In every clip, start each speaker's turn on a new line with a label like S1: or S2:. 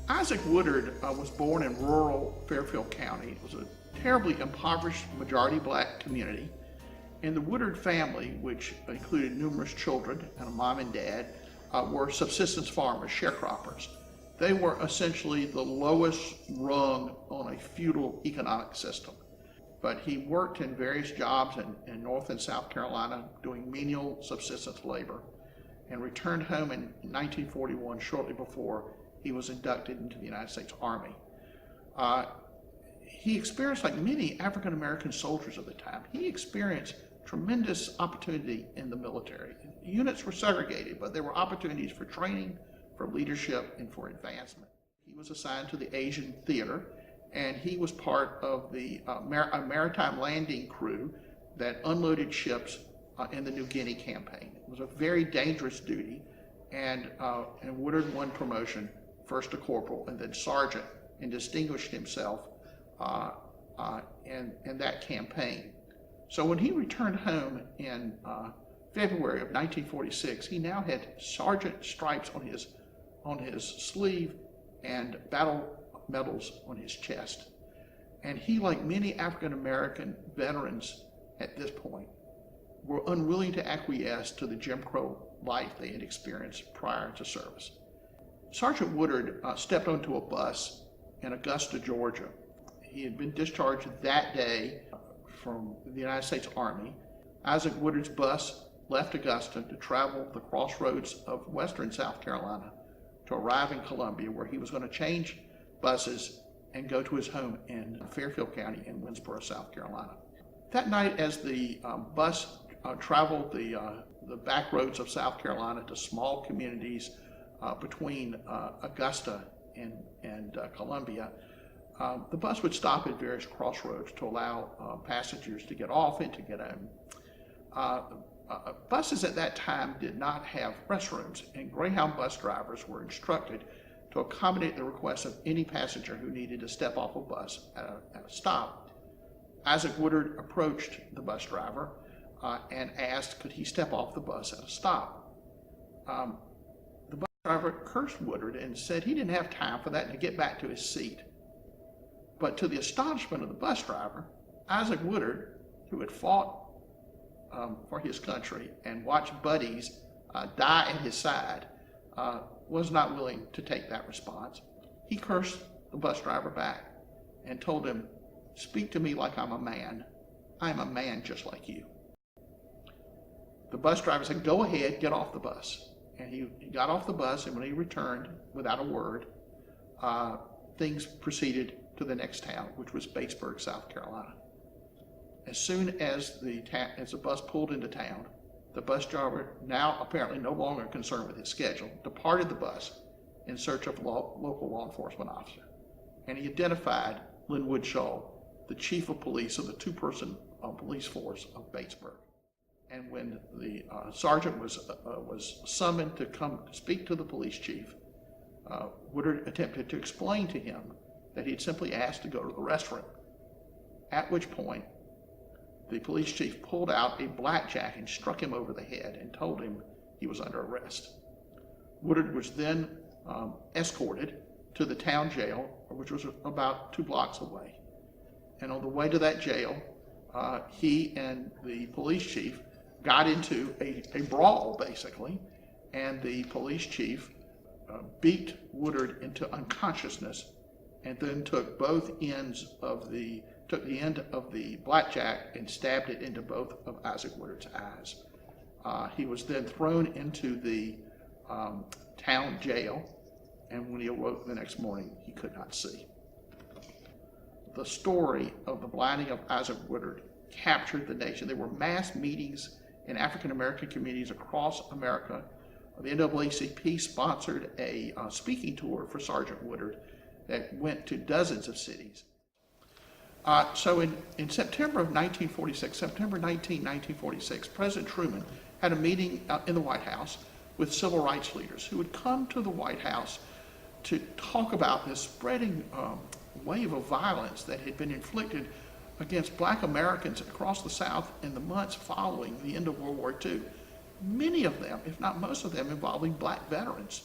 S1: Isaac Woodard was born in rural Fairfield County. It was a terribly impoverished majority black community. And the Woodard family, which included numerous children and a mom and dad, were subsistence farmers, sharecroppers. They were essentially the lowest rung on a feudal economic system. But he worked in various jobs in North and South Carolina doing menial subsistence labor and returned home in 1941, shortly before he was inducted into the United States Army. He experienced, like many African American soldiers of the time, he experienced tremendous opportunity in the military. Units were segregated, but there were opportunities for training, for leadership, and for advancement. He was assigned to the Asian theater, and he was part of the maritime landing crew that unloaded ships in the New Guinea campaign. It was a very dangerous duty, and Woodard won promotion first to corporal and then sergeant, and distinguished himself in that campaign. So when he returned home in February of 1946, he now had sergeant stripes on his sleeve and battle medals on his chest. And he, like many African American veterans at this point, were unwilling to acquiesce to the Jim Crow life they had experienced prior to service. Sergeant Woodard stepped onto a bus in Augusta, Georgia. He had been discharged that day from the United States Army. Isaac Woodard's bus left Augusta to travel the crossroads of western South Carolina to arrive in Columbia, where he was going to change buses and go to his home in Fairfield County in Winnsboro, South Carolina. That night, as the bus traveled the back roads of South Carolina to small communities between Augusta and Columbia, the bus would stop at various crossroads to allow passengers to get off and to get home. Buses at that time did not have restrooms, and Greyhound bus drivers were instructed to accommodate the requests of any passenger who needed to step off a bus at a stop. Isaac Woodard approached the bus driver and asked, could he step off the bus at a stop? The bus driver cursed Woodard and said he didn't have time for that and to get back to his seat. But to the astonishment of the bus driver, Isaac Woodard, who had fought for his country and watched buddies die at his side, was not willing to take that response. He cursed the bus driver back and told him, "Speak to me like I'm a man. I'm a man just like you." The bus driver said, "Go ahead, get off the bus." And he got off the bus, and when he returned without a word, things proceeded to the next town, which was Batesburg, South Carolina. As soon as the bus pulled into town, the bus driver, now apparently no longer concerned with his schedule, departed the bus in search of a local law enforcement officer. And he identified Lynwood Shull, the chief of police of the two-person police force of Batesburg. And when the sergeant was summoned to come speak to the police chief, Woodard attempted to explain to him that he had simply asked to go to the restroom, at which point the police chief pulled out a blackjack and struck him over the head and told him he was under arrest. Woodard was then escorted to the town jail, which was about 2 blocks away. And on the way to that jail, he and the police chief got into a brawl, basically, and the police chief beat Woodard into unconsciousness and then took the end of the blackjack and stabbed it into both of Isaac Woodard's eyes. He was then thrown into the town jail, and when he awoke the next morning, he could not see. The story of the blinding of Isaac Woodard captured the nation. There were mass meetings in African American communities across America. The NAACP sponsored a speaking tour for Sergeant Woodard that went to dozens of cities. So in September of 1946, September 19, 1946, President Truman had a meeting in the White House with civil rights leaders who would come to the White House to talk about this spreading wave of violence that had been inflicted against black Americans across the South in the months following the end of World War II. Many of them, if not most of them, involving black veterans.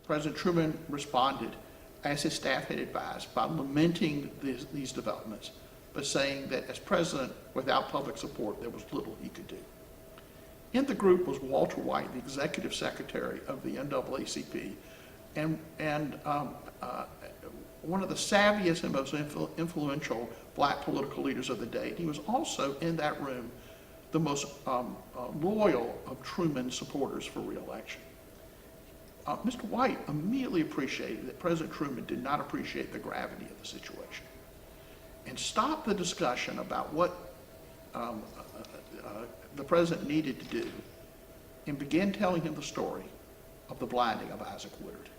S1: President Truman responded, as his staff had advised, by lamenting these developments, but saying that as president, without public support, there was little he could do. In the group was Walter White, the executive secretary of the NAACP, and one of the savviest and most influential black political leaders of the day. He was also in that room the most loyal of Truman's supporters for re-election. Mr. White immediately appreciated that President Truman did not appreciate the gravity of the situation and stopped the discussion about what the president needed to do and began telling him the story of the blinding of Isaac Woodard.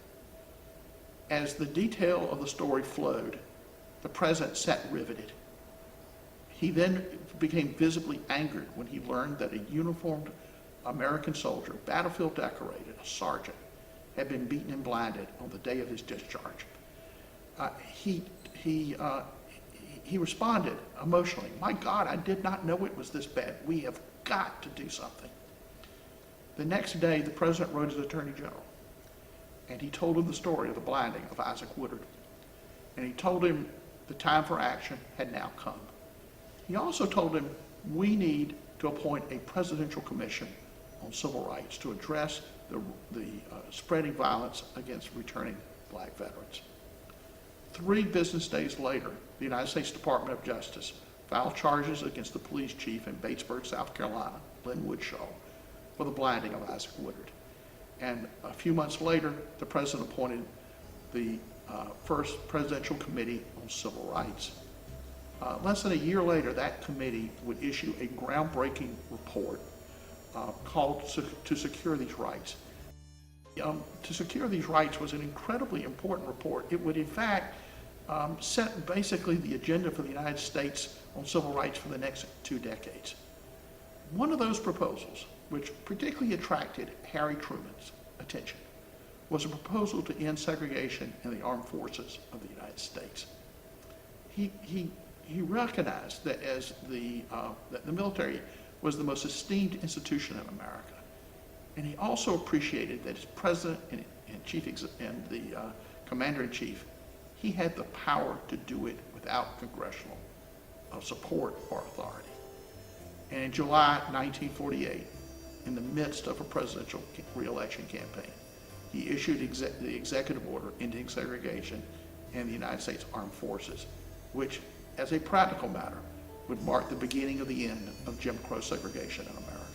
S1: As the detail of the story flowed, the president sat riveted. He then became visibly angered when he learned that a uniformed American soldier, battlefield decorated, a sergeant, had been beaten and blinded on the day of his discharge. He responded emotionally, "My God, I did not know it was this bad. We have got to do something." The next day, the president wrote his attorney general, and he told him the story of the blinding of Isaac Woodard. And he told him the time for action had now come. He also told him we need to appoint a presidential commission on civil rights to address the spreading violence against returning black veterans. 3 business days later, the United States Department of Justice filed charges against the police chief in Batesburg, South Carolina, Lynwood Shull, for the blinding of Isaac Woodard. And a few months later, the president appointed the first presidential committee on civil rights. Less than a year later, that committee would issue a groundbreaking report called To Secure These Rights. To Secure These Rights was an incredibly important report. It would, in fact, set basically the agenda for the United States on civil rights for the next 2 decades. One of those proposals, which particularly attracted Harry Truman's attention, was a proposal to end segregation in the armed forces of the United States. He recognized that that the military was the most esteemed institution in America, and he also appreciated that as president and the commander-in-chief, he had the power to do it without congressional support or authority. And in July 1948, in the midst of a presidential re-election campaign, he issued the executive order ending segregation in the United States Armed Forces, which, as a practical matter, would mark the beginning of the end of Jim Crow segregation in America.